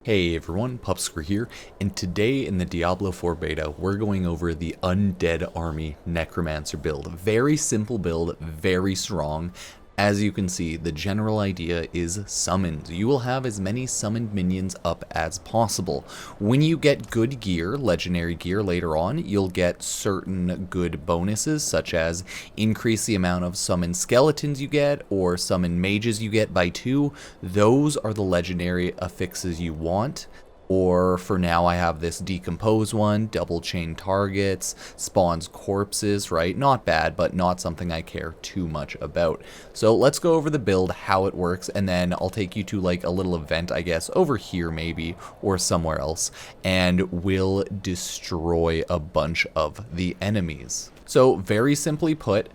Hey everyone, Pupsker here, and today in the Diablo 4 beta, we're going over the Undead Army Necromancer build. Very simple build, very strong. As you can see, the general idea is summons. You will have as many summoned minions up as possible. When you get good gear, legendary gear later on, you'll get certain good bonuses, such as increase the amount of summoned skeletons you get, or summoned mages you get by 2. Those are the legendary affixes you want. Or for now I have this decompose one, double chain targets, spawns corpses, right? Not bad, but not something I care too much about. So let's go over the build, how it works, and then I'll take you to like a little event, I guess, over here maybe, or somewhere else, and we'll destroy a bunch of the enemies. So very simply put,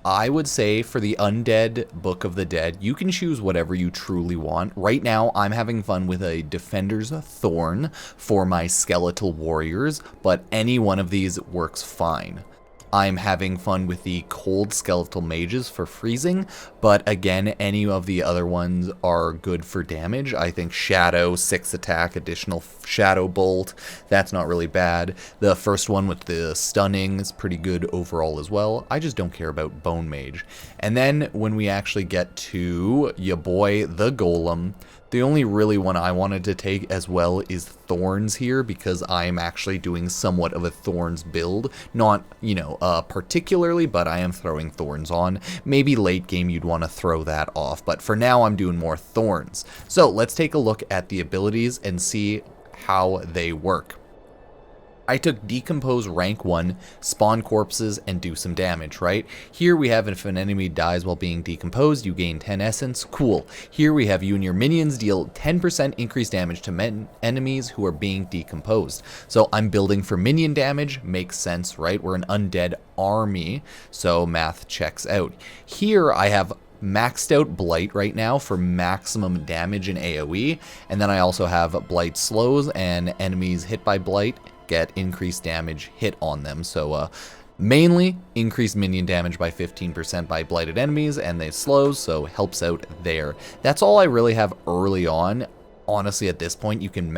I would say for the Undead Book of the Dead, you can choose whatever you truly want. Right now, I'm having fun with a Defender's Thorn for my Skeletal Warriors, but any one of these works fine. I'm having fun with the Cold Skeletal Mages for freezing, but again, any of the other ones are good for damage. I think Shadow, 6 attack, additional Shadow Bolt, that's not really bad. The first one with the Stunning is pretty good overall as well. I just don't care about Bone Mage. And then when we actually get to ya boy, the Golem, the only really one I wanted to take as well is Thorns here, because I'm actually doing somewhat of a Thorns build. Not, particularly, but I am throwing Thorns on. Maybe late game you'd want to throw that off, but for now I'm doing more Thorns. So let's take a look at the abilities and see how they work. I took Decompose rank 1, spawn corpses, and do some damage, right? Here we have if an enemy dies while being decomposed, you gain 10 essence. Cool. Here we have you and your minions deal 10% increased damage to enemies who are being decomposed. So I'm building for minion damage, makes sense, right? We're an undead army, so math checks out. Here I have maxed out blight right now for maximum damage in AoE, and then I also have blight slows, and enemies hit by blight get increased damage hit on them. So mainly increased minion damage by 15% by blighted enemies, and they slows, so helps out there. That's all I really have early on. Honestly, at this point, you can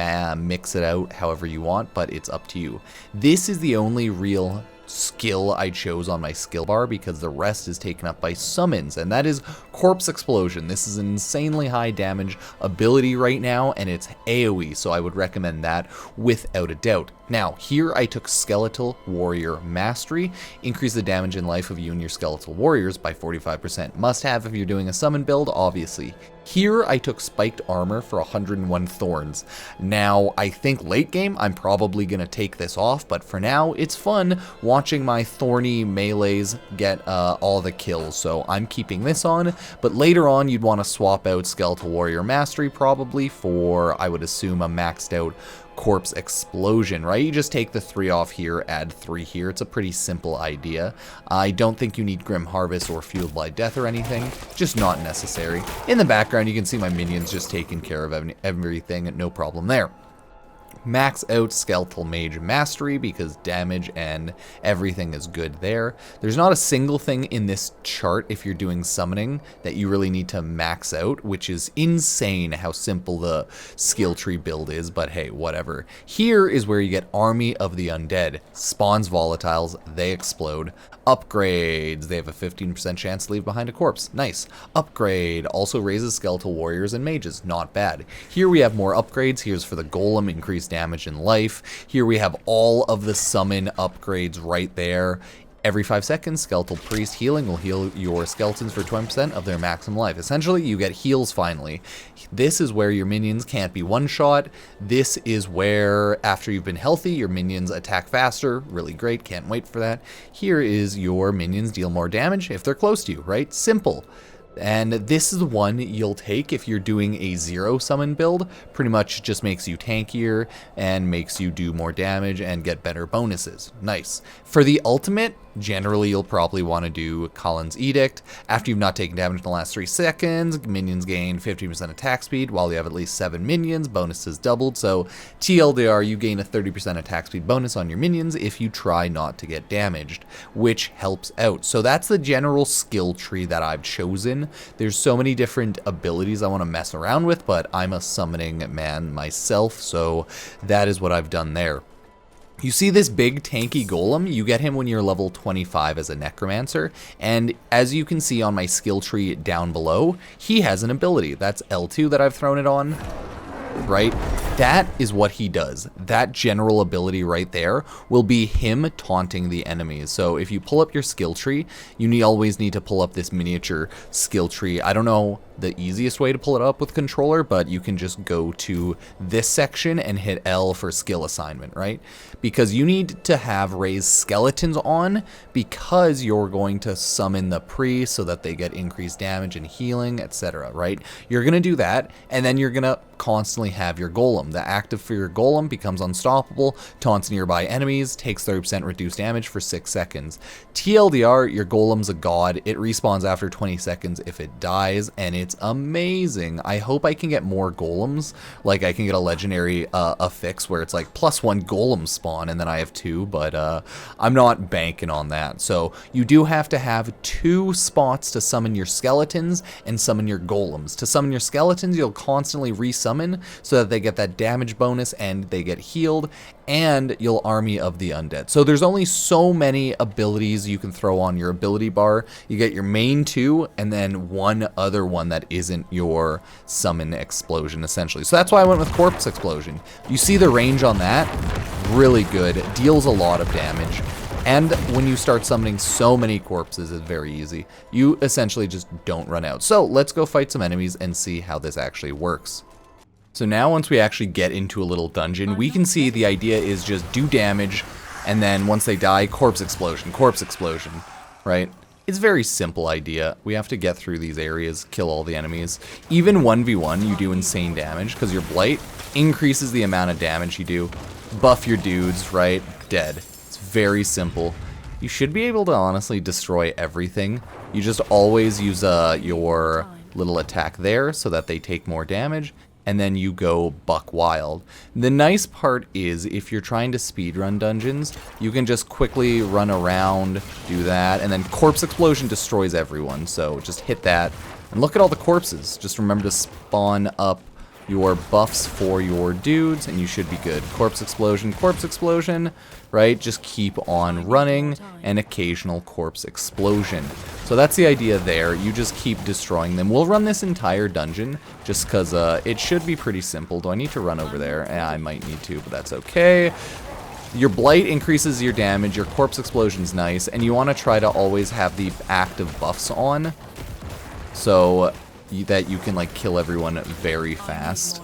mix it out however you want, but it's up to you. This is the only real skill I chose on my skill bar, because the rest is taken up by summons, and that is Corpse Explosion. This is an insanely high damage ability right now, and it's AoE, so I would recommend that without a doubt. Now, here I took Skeletal Warrior Mastery, increase the damage and life of you and your Skeletal Warriors by 45%. Must have if you're doing a summon build, obviously. Here I took Spiked Armor for 101 Thorns. Now, I think late game I'm probably going to take this off, but for now it's fun watching my thorny melees get all the kills, so I'm keeping this on. But later on you'd want to swap out Skeletal Warrior Mastery probably for, I would assume, a maxed out Corpse Explosion, right? You just take the 3 off here, add 3 here. It's a pretty simple idea. I don't think you need Grim Harvest or Fueled by Death or anything, just not necessary. In the background you can see my minions just taking care of everything, no problem there. Max out Skeletal Mage Mastery because damage and everything is good there. There's not a single thing in this chart if you're doing summoning that you really need to max out, which is insane how simple the skill tree build is, but hey, whatever. Here is where you get Army of the Undead. Spawns volatiles, they explode. Upgrades, they have a 15% chance to leave behind a corpse. Nice. Upgrade also raises Skeletal Warriors and Mages. Not bad. Here we have more upgrades. Here's for the Golem, increased damage and life. Here we have all of the summon upgrades right there. Every 5 seconds, Skeletal Priest Healing will heal your skeletons for 20% of their maximum life. Essentially, you get heals finally. This is where your minions can't be one-shot. This is where, after you've been healthy, your minions attack faster. Really great, can't wait for that. Here is your minions deal more damage if they're close to you, right? Simple. And this is the one you'll take if you're doing a 0 summon build. Pretty much just makes you tankier and makes you do more damage and get better bonuses. Nice. For the ultimate, Generally, you'll probably want to do Colin's Edict. After you've not taken damage in the last 3 seconds, minions gain 50% attack speed while you have at least 7 minions. Bonus is doubled, so TLDR, you gain a 30% attack speed bonus on your minions if you try not to get damaged, which helps out. So that's the general skill tree that I've chosen. There's so many different abilities I want to mess around with, but I'm a summoning man myself, so that is what I've done there. You see this big tanky golem, you get him when you're level 25 as a necromancer, and as you can see on my skill tree down below, he has an ability. That's L2 that I've thrown it on, right? That is what he does. That general ability right there will be him taunting the enemies. So if you pull up your skill tree, you always need to pull up this miniature skill tree. I don't know the easiest way to pull it up with controller, but you can just go to this section and hit L for skill assignment, right? Because you need to have raised skeletons on because you're going to summon the priest so that they get increased damage and healing, etc., right? You're going to do that, and then you're going to constantly have your golem. The active for your golem becomes unstoppable, taunts nearby enemies, takes 30% reduced damage for 6 seconds. TLDR, your golem's a god. It respawns after 20 seconds if it dies, and it's amazing. I hope I can get more golems. Like, I can get a legendary affix where it's like +1 golem spawn, and then I have 2, but I'm not banking on that. So you do have to have 2 spots to summon your skeletons and summon your golems. To summon your skeletons, you'll constantly resummon so that they get that damage bonus and they get healed, and you'll army of the undead. So there's only so many abilities you can throw on your ability bar. You get your main 2 and then one other one that isn't your summon explosion, essentially. So that's why I went with corpse explosion. You see the range on that? Really good. It deals a lot of damage. And when you start summoning so many corpses, it's very easy. You essentially just don't run out. So let's go fight some enemies and see how this actually works. So now once we actually get into a little dungeon, we can see the idea is just do damage, and then once they die, corpse explosion, right? It's a very simple idea. We have to get through these areas, kill all the enemies. Even 1v1, you do insane damage, because your blight increases the amount of damage you do. Buff your dudes, right? Dead. It's very simple. You should be able to honestly destroy everything. You just always use your little attack there so that they take more damage, and then you go buck wild. The nice part is if you're trying to speedrun dungeons, you can just quickly run around, do that, and then corpse explosion destroys everyone. So just hit that, and look at all the corpses. Just remember to spawn up your buffs for your dudes, and you should be good. Corpse explosion, right? Just keep on running, and occasional corpse explosion. So that's the idea there. You just keep destroying them. We'll run this entire dungeon, just because it should be pretty simple. Do I need to run over there? I might need to, but that's okay. Your blight increases your damage, your corpse explosion's nice, and you want to try to always have the active buffs on, so that you can like kill everyone very fast.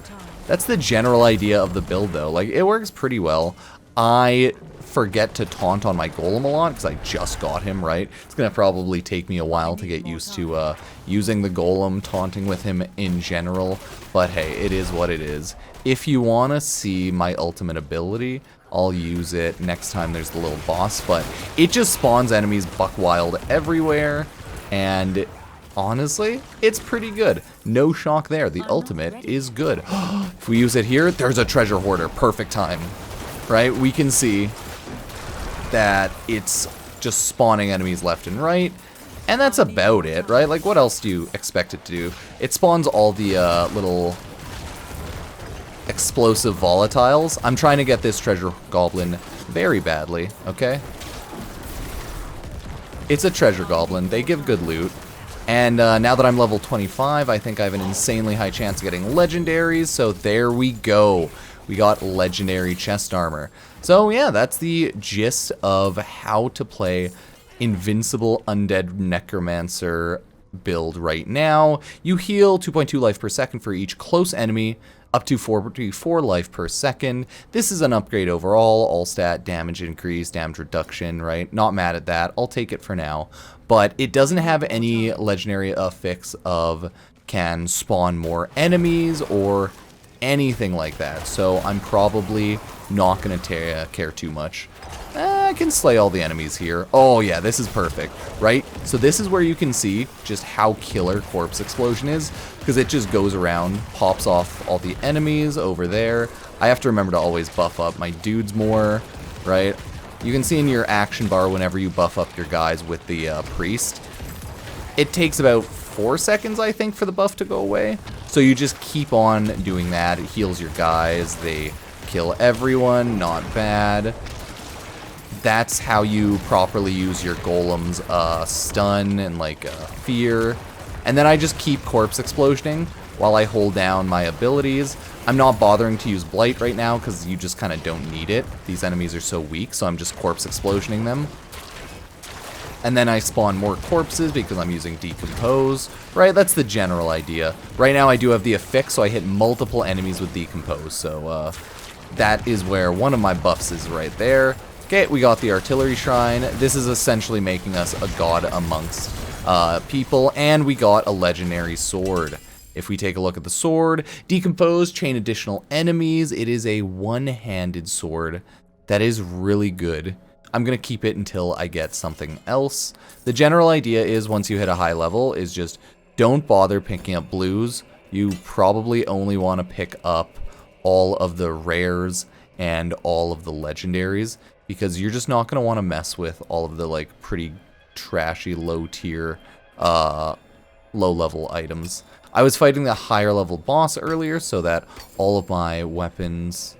That's the general idea of the build though. Like, it works pretty well. I forget to taunt on my golem a lot because I just got him, right? It's gonna probably take me a while to get used to using the golem, taunting with him in general, but hey, it is what it is. If you want to see my ultimate ability, I'll use it next time there's the little boss, but it just spawns enemies buck wild everywhere, and honestly, it's pretty good. No shock there. The ultimate is good. If we use it here, there's a treasure hoarder. Perfect time, right? We can see that it's just spawning enemies left and right, and that's about it, right? Like, what else do you expect it to do? It spawns all the little explosive volatiles. I'm trying to get this treasure goblin very badly, okay? It's a treasure goblin. They give good loot. And now that I'm level 25, I think I have an insanely high chance of getting legendaries, so there we go. We got legendary chest armor. So yeah, that's the gist of how to play Invincible Undead Necromancer build right now. You heal 2.2 life per second for each close enemy, up to 44 life per second. This is an upgrade overall, all stat, damage increase, damage reduction, right? Not mad at that, I'll take it for now. But it doesn't have any legendary affix of can spawn more enemies or anything like that. So I'm probably not going to care too much. I can slay all the enemies here. Oh yeah, this is perfect, right? So this is where you can see just how killer Corpse Explosion is, because it just goes around, pops off all the enemies over there. I have to remember to always buff up my dudes more, right? You can see in your action bar whenever you buff up your guys with the priest, it takes about 4 seconds, I think, for the buff to go away. So you just keep on doing that. It heals your guys. They kill everyone. Not bad. That's how you properly use your golems, stun and like fear. And then I just keep corpse explosioning while I hold down my abilities. I'm not bothering to use blight right now because you just kind of don't need it. These enemies are so weak, so I'm just corpse explosioning them. And then I spawn more corpses because I'm using decompose, right? That's the general idea. Right now I do have the affix, so I hit multiple enemies with decompose. So that is where one of my buffs is right there. Okay, we got the artillery shrine. This is essentially making us a god amongst people, and we got a legendary sword. If we take a look at the sword, decompose, chain additional enemies. It is a one-handed sword that is really good. I'm going to keep it until I get something else. The general idea is once you hit a high level is just don't bother picking up blues. You probably only want to pick up all of the rares and all of the legendaries because you're just not going to want to mess with all of the like pretty trashy low tier low level items. I was fighting the higher level boss earlier so that all of my weapons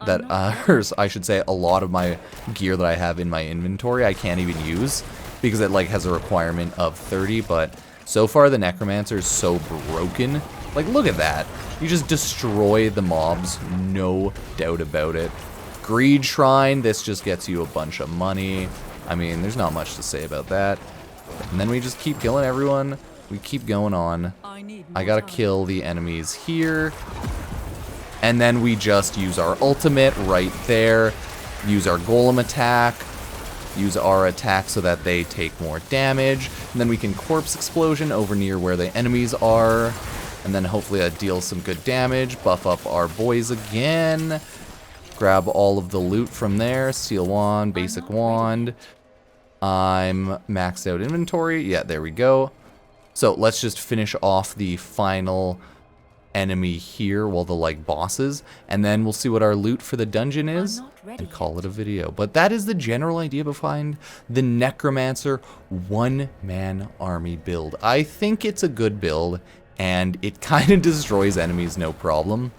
that, or I should say a lot of my gear that I have in my inventory I can't even use because it like has a requirement of 30, but so far the Necromancer is so broken. Like look at that. You just destroy the mobs, no doubt about it. Greed Shrine, this just gets you a bunch of money. I mean, there's not much to say about that. And then we just keep killing everyone. We keep going on. I gotta kill the enemies here. And then we just use our ultimate right there. Use our golem attack. Use our attack so that they take more damage. And then we can corpse explosion over near where the enemies are. And then hopefully that deals some good damage. Buff up our boys again. Grab all of the loot from there. Steel wand, basic wand. I'm maxed out inventory. Yeah, there we go. So let's just finish off the final enemy here, well, the like bosses, and then we'll see what our loot for the dungeon is and call it a video. But that is the general idea behind the Necromancer one-man army build. I think it's a good build, and it kind of destroys enemies no problem.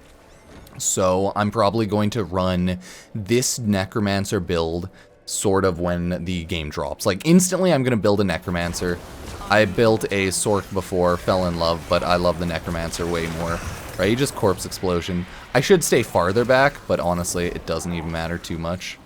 So I'm probably going to run this Necromancer build sort of when the game drops. Like instantly I'm going to build a Necromancer. I built a Sork before, fell in love, but I love the Necromancer way more. Right, you just corpse explosion. I should stay farther back, but honestly, it doesn't even matter too much.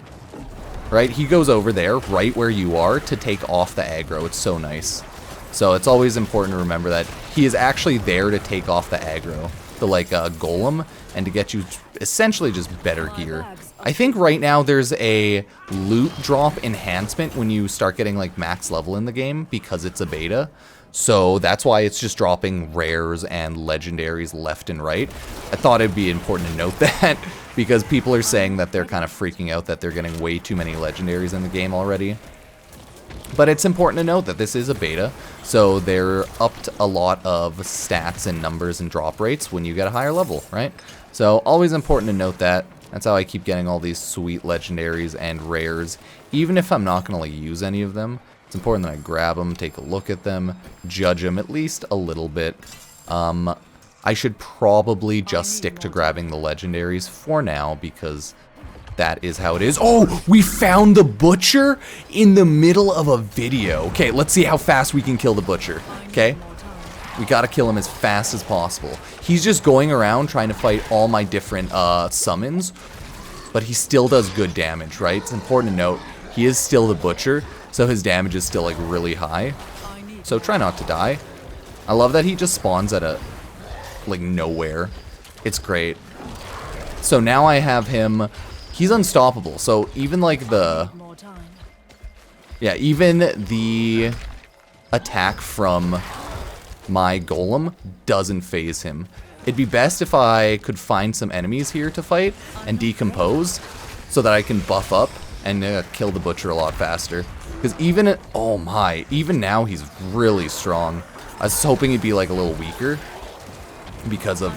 Right, he goes over there, right where you are, to take off the aggro. It's so nice. So it's always important to remember that he is actually there to take off the aggro, the like golem, and to get you essentially just better gear. I think right now there's a loot drop enhancement when you start getting like max level in the game because it's a beta. So that's why it's just dropping rares and legendaries left and right. I thought it'd be important to note that because people are saying that they're kind of freaking out that they're getting way too many legendaries in the game already. But it's important to note that this is a beta, so they're upped a lot of stats and numbers and drop rates when you get a higher level, right? So always important to note that. That's how I keep getting all these sweet legendaries and rares, even if I'm not going to like, use any of them. It's important that I grab them, take a look at them, judge them at least a little bit. I should probably just stick to grabbing the legendaries for now because that is how it is. Oh, we found the butcher in the middle of a video. Okay, let's see how fast we can kill the butcher. Okay, we gotta kill him as fast as possible. He's just going around trying to fight all my different summons, but he still does good damage, right? It's important to note he is still the butcher, so his damage is still like really high. So try not to die. I love that he just spawns at a like nowhere. It's great. So now I have him. He's unstoppable. So even like the even the attack from my golem doesn't phase him. It'd be best if I could find some enemies here to fight and decompose so that I can buff up and kill the butcher a lot faster. Because even now he's really strong. I was hoping he'd be like a little weaker because of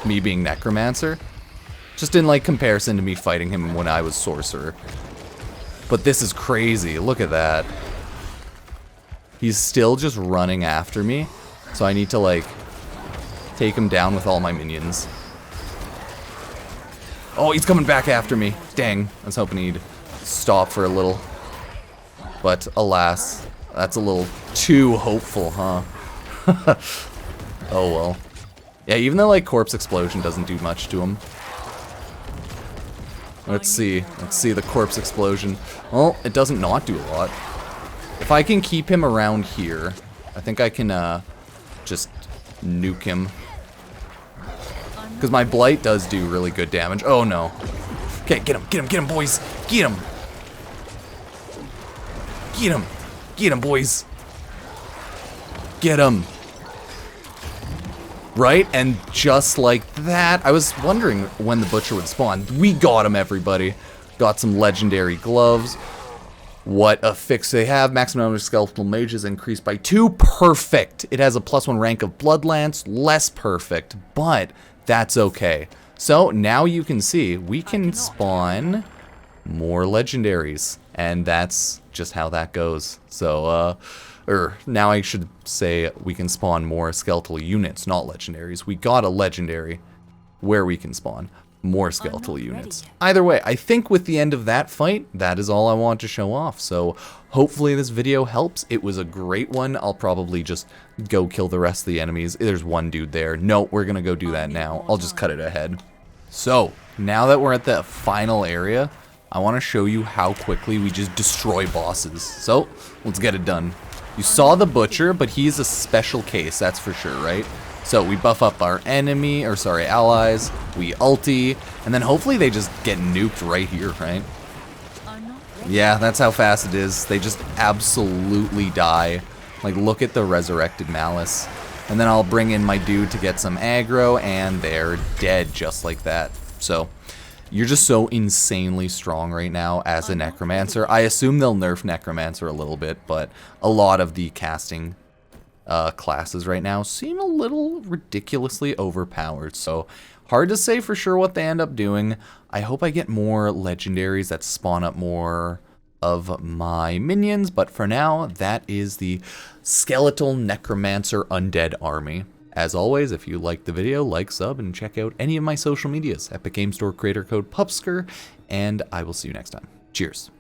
me being Necromancer. Just in like comparison to me fighting him when I was Sorcerer. But this is crazy. Look at that. He's still just running after me. So I need to like take him down with all my minions. Oh, he's coming back after me. Dang. I was hoping he'd stop for a little. But alas, that's a little too hopeful, huh? Oh well. Yeah, even though like Corpse Explosion doesn't do much to him. Let's see the Corpse Explosion. Well, it doesn't not do a lot. If I can keep him around here, I think I can just nuke him. Because my blight does do really good damage. Oh no. Okay, get him, boys. Get him. Get him, boys. Get him. Right? And just like that, I was wondering when the butcher would spawn. We got him, everybody. Got some legendary gloves. What a fix they have. Maximum number of skeletal mages increased by 2. Perfect. It has a +1 rank of Bloodlance. Less perfect, but that's okay. So now you can see we can spawn more legendaries. And that's just how that goes. So, now I should say we can spawn more skeletal units, not legendaries. We got a legendary where we can spawn more skeletal units. Either way, I think with the end of that fight, that is all I want to show off. So hopefully this video helps. It was a great one. I'll probably just go kill the rest of the enemies. There's one dude there. No, we're gonna go do that now. I'll just cut it ahead. So now that we're at the final area, I want to show you how quickly we just destroy bosses. So let's get it done. You saw the butcher, but he's a special case, that's for sure, right? So we buff up our allies, we ulti, and then hopefully they just get nuked right here, right? Yeah, that's how fast it is. They just absolutely die. Like, look at the resurrected Malice. And then I'll bring in my dude to get some aggro, and they're dead just like that. So you're just so insanely strong right now as a Necromancer. I assume they'll nerf Necromancer a little bit, but a lot of the casting classes right now seem a little ridiculously overpowered. So hard to say for sure what they end up doing. I hope I get more legendaries that spawn up more of my minions, but for now, that is the Skeletal Necromancer Undead army. As always, if you liked the video, like, sub, and check out any of my social medias. Epic Game Store creator code Pupsker, and I will see you next time. Cheers.